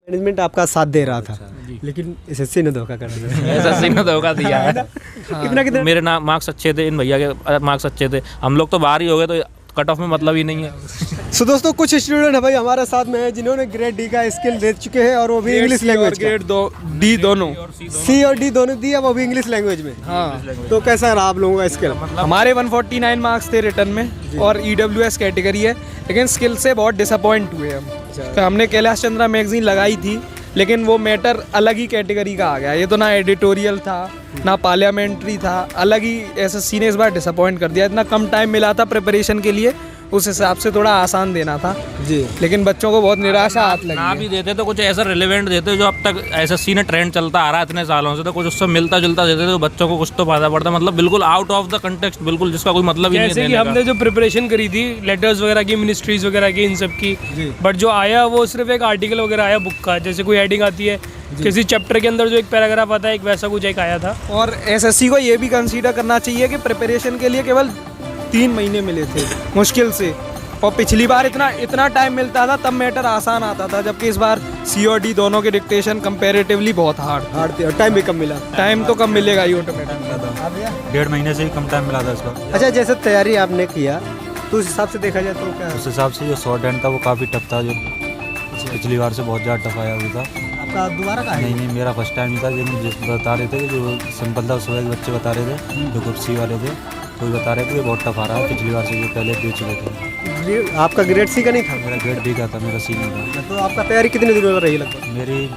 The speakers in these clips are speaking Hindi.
मैनेजमेंट आपका साथ दे रहा था, लेकिन एसएससी ने धोखा कर दिया। एसएससी ने धोखा दिया है। कितना कितना मेरे ना मार्क्स अच्छे थे, इन भैया के मार्क्स अच्छे थे, हम लोग तो बाहर ही हो गए, तो कट ऑफ में मतलब ही नहीं है। सो दोस्तों कुछ स्टूडेंट है भाई हमारे साथ में है जिन्होंने ग्रेड डी का स्किल दे चुके हैं और वो भी इंग्लिश लैंग्वेज ग्रेड डी दोनों सी और डी दोनों दिया, वो भी इंग्लिश लैंग्वेज में। हाँ, तो कैसा रहा आप लोगों का स्किल? हमारे 149 मार्क्स थे रिटर्न में और ईडब्ल्यूएस कैटेगरी है, लेकिन स्किल से बहुत डिसअपॉइंट हुए हम। तो हमने कैलाश चंद्रा मैगजीन लगाई थी, लेकिन वो मैटर अलग ही कैटेगरी का आ गया। ये तो ना एडिटोरियल था ना पार्लियामेंट्री था, अलग ही एसएससी ने इस बार डिसअपॉइंट कर दिया। इतना कम टाइम मिला था प्रिपरेशन के लिए, उस हिसाब से थोड़ा आसान देना था जी, लेकिन बच्चों को बहुत निराशा हाथ लगी ना है। भी देते तो कुछ ऐसा रिलेवेंट देते जो अब तक एसएससी ने ट्रेंड चलता आ रहा है इतने सालों से, तो कुछ उससे मिलता जुलता देते तो बच्चों को कुछ तो फायदा पड़ता। मतलब बिल्कुल आउट ऑफ द कंटेक्स्ट, बिल्कुल जिसका कोई मतलब ही नहीं है जैसे कि देने का। हमने जो प्रिपरेशन करी थी लेटर्स वगैरह की, मिनिस्ट्रीज वगैरह की, इन सब की, बट जो आया वो सिर्फ एक आर्टिकल वगैरह आया बुक का, जैसे कोई हेडिंग आती है किसी चैप्टर के अंदर जो एक पैराग्राफ आता है, एक वैसा कुछ एक आया था। और एसएससी को ये भी कंसीडर करना चाहिए कि प्रिपरेशन के लिए केवल 3 महीने मिले थे मुश्किल से, और पिछली बार इतना टाइम मिलता था तब मैटर आसान आता था, जबकि इस बार सी और डी दोनों के डिक्टेशन कंपैरेटिवली बहुत हार्ड थे और टाइम भी कम मिला। टाइम तो कम मिलेगा ही ऑटोमेटिक। 1.5 महीने से ही कम टाइम मिला था इस बार। अच्छा, जैसे तैयारी आपने किया तो उस हिसाब से देखा जाए तो क्या उस हिसाब से जो शॉर्ट हैंड था वो काफ़ी टफ था, जो पिछली बार से बहुत ज़्यादा टफ आया हुआ था। आपका दोबारा का है? नहीं, मेरा फर्स्ट टाइम ही था। जिस बता रहे थे कि जो सिंपल था, उस वजह के बच्चे बता रहे थे जो ग्रुप सी वाले थे, कोई बता रहे थे कि बहुत टफ आ रहा है पिछली बार से, जो पहले दे चुके थे। आपका ग्रेड सी का नहीं था? मेरा ग्रेड डी का था, मेरा सी नहीं था। तो आपका तैयारी कितने दिनों में रही लगभग? मेरी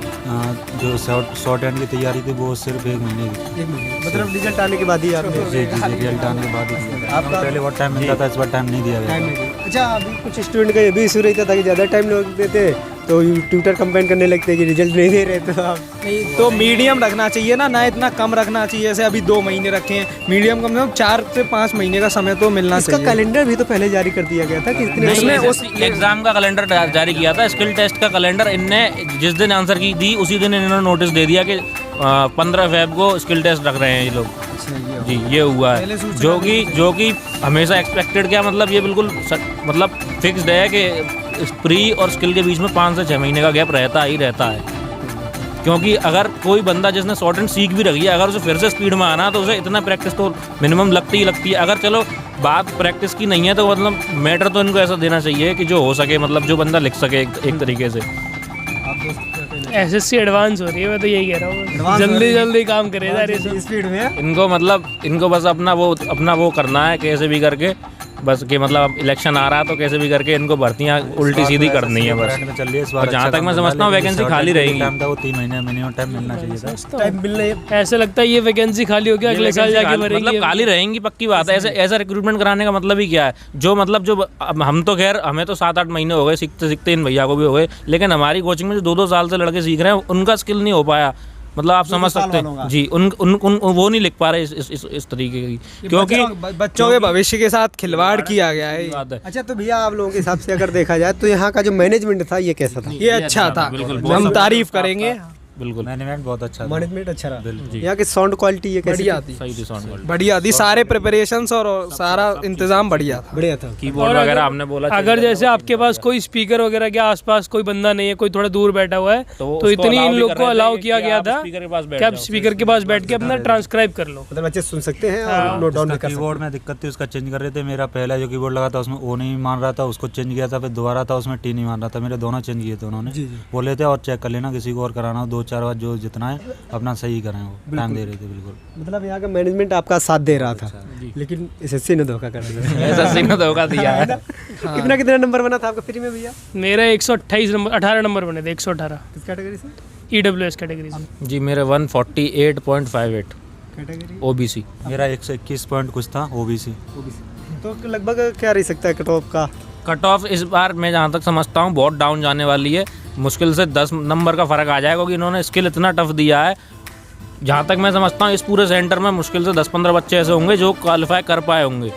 जो शॉर्ट हैंड की तैयारी थी वो सिर्फ 1 महीने की। 1 महीने मतलब रिजल्ट आने के बाद ही आपने? जी, रिजल्ट आने के बाद ही। आपका पहले बहुत टाइम मिलता था, इस बार टाइम नहीं दिया गया। अच्छा, अभी कुछ स्टूडेंट का ये भी इशू रहता था कि ज़्यादा टाइम लगते थे तो ट्यूटर कंप्लेन करने लगते कि रिजल्ट नहीं दे रहे, तो आप नहीं तो मीडियम रखना चाहिए ना इतना कम रखना चाहिए। जैसे अभी 2 महीने रखे हैं, मीडियम कम से कम 4 से 5 महीने का समय तो मिलना इसका चाहिए। कैलेंडर भी तो पहले जारी कर दिया गया था कि इतने नहीं, समय उस एग्जाम का कैलेंडर जारी किया था, स्किल टेस्ट का कैलेंडर इनने जिस दिन आंसर की दी उसी दिन इन्होंने नोटिस दे दिया कि 15 फेब को स्किल टेस्ट रख रहे हैं ये लोग। जी, ये हुआ है, जो कि हमेशा एक्सपेक्टेड क्या, मतलब ये बिल्कुल मतलब फिक्स्ड है कि प्री और स्किल के बीच में 5 से 6 महीने का गैप रहता ही रहता है। क्योंकि अगर कोई बंदा जिसने शॉर्ट हैंड सीख भी रखी है, अगर उसे फिर से स्पीड में आना तो उसे इतना प्रैक्टिस तो मिनिमम लगती ही है। अगर चलो बात प्रैक्टिस की नहीं है तो मतलब मैटर तो इनको ऐसा देना चाहिए कि जो हो सके, मतलब जो बंदा लिख सके एक तरीके से। एसएससी एडवांस हो रही है, मैं तो यही कह रहा हूँ, जल्दी काम करे जा रही है स्पीड में। इनको बस अपना वो करना है कैसे भी करके, बस कि मतलब इलेक्शन आ रहा है तो कैसे भी करके इनको भर्तियाँ उल्टी सीधी करनी है बस। में चल रही है इस बार। और जहाँ तक मैं समझता हूँ वैकेंसी खाली रहेगी। टाइम था वो 3 महीने मिनिमम टाइम मिलना चाहिए था। टाइम मिलने ऐसे लगता है ये वैकेंसी खाली हो गया, अगले साल जाके भरेंगे। मतलब खाली रहेंगी पक्की बात है। ऐसा रिक्रूटमेंट कराने का मतलब ही क्या है? जो हम तो खैर हमें तो 7-8 महीने हो गए सीखते सीखते, इन भैया को भी हो गए, लेकिन हमारी कोचिंग में जो 2-2 साल से लड़के सीख रहे हैं उनका स्किल नहीं हो पाया। मतलब आप समझ सकते हैं जी, उन वो नहीं लिख पा रहे इस तरीके की, क्योंकि बच्चों के भविष्य के साथ खिलवाड़ किया गया है। अच्छा, तो भैया आप लोगों के हिसाब से अगर देखा जाए तो यहाँ का जो मैनेजमेंट था ये कैसा था? ये अच्छा था, हम तारीफ करेंगे। बिल्कुल मैनेजमेंट बहुत अच्छा था। मैनेजमेंट अच्छा रहा। यहाँ की साउंड क्वालिटी ये कैसी बढ़िया थी? थी, बढ़िया थी। सारे प्रिपरेशंस और सारा इंतजाम बढ़िया था। बढ़िया था। कीबोर्ड वगैरह हमने बोला। अगर जैसे आपके पास कोई स्पीकर वगैरह के आसपास कोई बंदा नहीं है, कोई थोड़ा दूर बैठा हुआ है, तो इतनी इन लोग को अलाउ किया गया था कि आप स्पीकर के पास बैठ के अपना ट्रांसक्राइब कर लो, मतलब बच्चे सुन सकते हैं और नोट डाउन भी कर सकते कीबोर्ड में दिक्कत थी, उसका चेंज कर रहे थे। मेरा पहला जो कीबोर्ड लगा था उसमें ओ नहीं मान रहा था, उसको चेंज किया था, फिर दोबारा था उसमें टी नहीं मान रहा था। मेरे दोनों चेंज किए थे उन्होंने। बोले थे और चेक कर लेना, किसी को और कराना हो 2-4 बार, जो जितना है अपना सही करें, वो टाइम दे रहे थे बिल्कुल। मतलब यहाँ का मैनेजमेंट आपका साथ दे रहा था, लेकिन एसएससी ने धोखा कर दिया। एसएससी ने धोखा दिया है। कितना नंबर बना था आपका फ्री में भैया? मेरा 128 नंबर 18 नंबर बने थे, 118 किस कैटेगरी से? ईडब्ल्यूएस कैटेगरी से। जी, मेरे 148.58 कैटेगरी ओबीसी। मेरा 121 पॉइंट कुछ था ओबीसी। तो लगभग क्या रह सकता है कट ऑफ का? कट ऑफ इस बार मैं जहाँ तक समझता हूँ बहुत डाउन जाने वाली है। मुश्किल से 10 नंबर का फ़र्क आ जाएगा, क्योंकि इन्होंने स्किल इतना टफ दिया है। जहाँ तक मैं समझता हूँ इस पूरे सेंटर में मुश्किल से 10-15 बच्चे ऐसे होंगे जो क्वालिफाई कर पाए होंगे।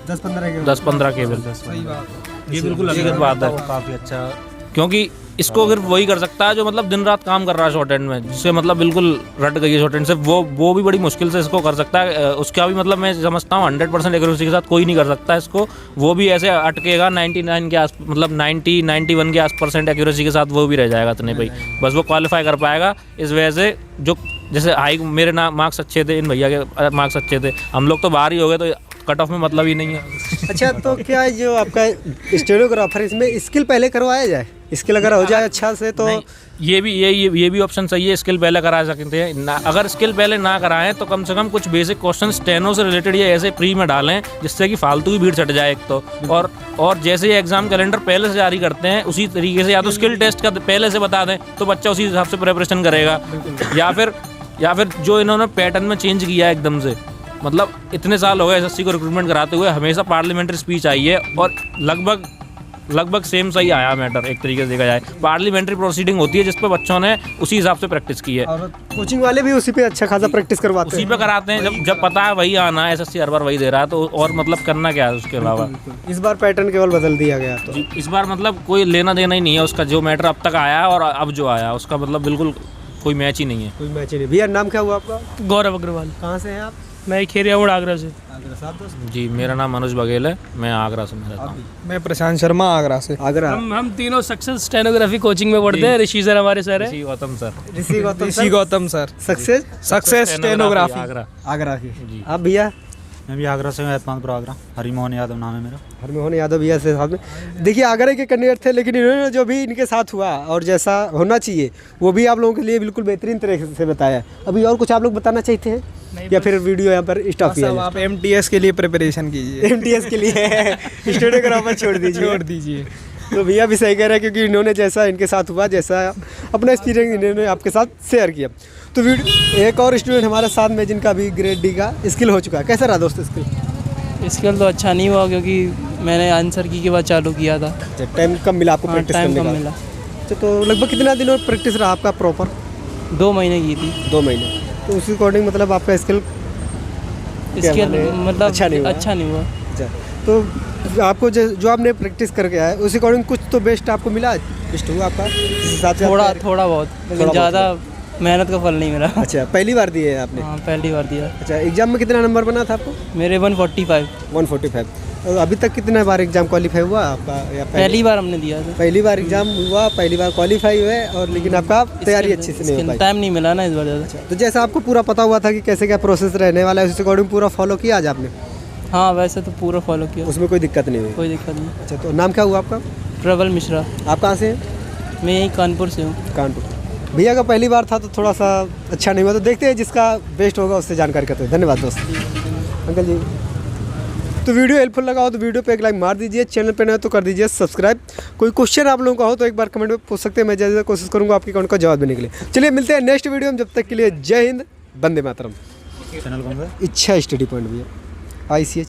10-15 केवल। सही बात है। ये बिल्कुल हकीकत बात है। काफ़ी अच्छा, क्योंकि इसको सिर्फ वही कर सकता है जो मतलब दिन रात काम कर रहा है शॉर्ट हैंड में, जिससे मतलब बिल्कुल रट गई है शॉर्ट हैंड से, वो भी बड़ी मुश्किल से इसको कर सकता है। उसका भी मतलब मैं समझता हूँ 100% एक्यूरेसी के साथ कोई नहीं कर सकता इसको, वो भी ऐसे अटकेगा 99 के आस मतलब 91 के % एक्यूरेसी के साथ वो भी रह जाएगा इतने पे, बस वो क्वालिफाई कर पाएगा। इस वजह से जो जैसे हाई मेरे मार्क्स अच्छे थे, इन भैया के मार्क्स अच्छे थे, हम लोग तो बाहर ही हो गए, तो कट ऑफ में मतलब ही नहीं है। अच्छा, तो क्या जो आपका स्टेनोग्राफर इसमें स्किल पहले करवाया जाए? स्किल अगर हो जाए अच्छा से तो ये भी ऑप्शन सही है, स्किल पहले करा सकते हैं। अगर स्किल पहले ना कराएं तो कम से कम कुछ बेसिक क्वेश्चन स्टेनो से रिलेटेड या ऐसे प्री में डालें, जिससे कि फालतू की भीड़ छट जाए एक तो, और जैसे ये एग्जाम कैलेंडर पहले से जारी करते हैं उसी तरीके से या तो स्किल टेस्ट का पहले से बता दें तो बच्चा उसी हिसाब से प्रिपरेशन करेगा, या फिर जो इन्होंने पैटर्न में चेंज किया है एकदम से, मतलब इतने साल हो गए एसएससी को रिक्रूटमेंट कराते हुए, हमेशा पार्लियामेंट्री स्पीच आई है और लगभग सेम सही आया मैटर। एक तरीके से देखा जाए पार्लियामेंट्री प्रोसीडिंग होती है जिस पर बच्चों ने उसी हिसाब से प्रैक्टिस की है, और कोचिंग वाले भी उसी पे अच्छा खासा प्रैक्टिस करवाते उसी पे कराते हैं। जब पता है वही आना है, एसएससी हर बार वही दे रहा है, तो और मतलब करना क्या है उसके अलावा। इस बार पैटर्न केवल बदल दिया गया तो इस बार मतलब कोई लेना देना ही नहीं है उसका, जो मैटर अब तक आया है और अब जो आया उसका मतलब बिल्कुल कोई मैच ही नहीं है। कोई मैच ही नहीं। भैया नाम क्या हुआ आपका? गौरव अग्रवाल। कहाँ से हैं आप? मैं खेरिया मोड़ आगरा से। आगरा साहब दोस्त? जी, मेरा नाम मनोज बघेल है, मैं आगरा से रहता हूँ। मैं प्रशांत शर्मा आगरा से। आगरा। हम तीनों सक्सेस स्टेनोग्राफी कोचिंग में पढ़ते हैं। ऋषि सर हमारे सर है। Rishi Gautam sir success stenography Agra की। आप भैया? मैं भी आगरा से हूँ, एतमादपुर आगरा। हरिमोहन यादव नाम है मेरा। हरिमोहन यादव भैया से साथ में। देखिए आगरा के कैंडिडेट थे, लेकिन इन्होंने जो भी इनके साथ हुआ और जैसा होना चाहिए वो भी आप लोगों के लिए बिल्कुल बेहतरीन तरीके से बताया। अभी और कुछ आप लोग बताना चाहते हैं या फिर वीडियो यहाँ पर स्टॉप किया जाए? आप MTS के लिए प्रिपरेशन कीजिए। MTS के लिए स्टेनोग्राफर छोड़ दीजिए। तो भैया भी सही कह रहे हैं, क्योंकि इन्होंने जैसा इनके साथ हुआ, जैसा अपना एक्सपीरियंस इन्होंने आपके साथ शेयर किया। तो एक और स्टूडेंट हमारे साथ में जिनका भी ग्रेड D का स्किल हो चुका है, कैसा रहा दोस्त स्किल? स्किल तो अच्छा नहीं हुआ क्योंकि मैंने आंसर की के बाद चालू किया था। टाइम कम मिला आपको प्रैक्टिस करने का? टाइम कम मिला। अच्छा, तो लगभग कितना दिनों प्रैक्टिस रहा आपका प्रॉपर? 2 महीने की थी। 2 महीने। तो उसी अकॉर्डिंग मतलब आपका स्किल मतलब अच्छा नहीं हुआ। अच्छा, तो आपको जो आपने प्रैक्टिस करके आए उसी अकॉर्डिंग कुछ तो बेस्ट आपको मिला? बेस्ट हुआ आपका? थोड़ा बहुत, लेकिन ज़्यादा मेहनत का फल नहीं मिला। अच्छा, पहली बार दिए हैं आपने? हाँ, पहली बार दिया। अच्छा, एग्जाम में कितना नंबर बना था आपको? मेरे 145। 145। और अभी तक कितना बार एग्जाम क्वालीफाई हुआ आपका? या पहली बार हमने दिया था। पहली बार एग्जाम हुआ, पहली बार क्वालीफाई हुए, और लेकिन आपका तैयारी अच्छी से नहीं हो पाई? टाइम नहीं मिला ना इस बार ज़्यादा। अच्छा, तो जैसा आपको पूरा पता हुआ था कि कैसे क्या प्रोसेस रहने वाला है, उसी अकॉर्डिंग पूरा फॉलो किया आज आपने? हाँ, वैसे तो पूरा फॉलो किया, उसमें कोई दिक्कत नहीं हुई? कोई दिक्कत नहीं। अच्छा, तो नाम क्या हुआ आपका? प्रबल मिश्रा। आप कहाँ से हैं? मैं यहीं कानपुर से हूँ। कानपुर। भैया का पहली बार था तो थोड़ा सा अच्छा नहीं हुआ, तो देखते हैं जिसका बेस्ट होगा उससे जानकारी करते हैं। धन्यवाद दोस्त। अंकल जी, तो वीडियो हेल्पफुल लगा हो तो वीडियो पे एक लाइक मार दीजिए, चैनल पे नए तो कर दीजिए सब्सक्राइब। कोई क्वेश्चन आप लोगों का हो तो एक बार कमेंट में पूछ सकते हैं, मैं ज़्यादा कोशिश करूँगा आपके कमेंट का जवाब देने के लिए। चलिए मिलते हैं नेक्स्ट वीडियो में, जब तक के लिए जय हिंद, वंदे मातरम। चैनल कौन सा? इच्छा स्टडी पॉइंट भैया, ICH।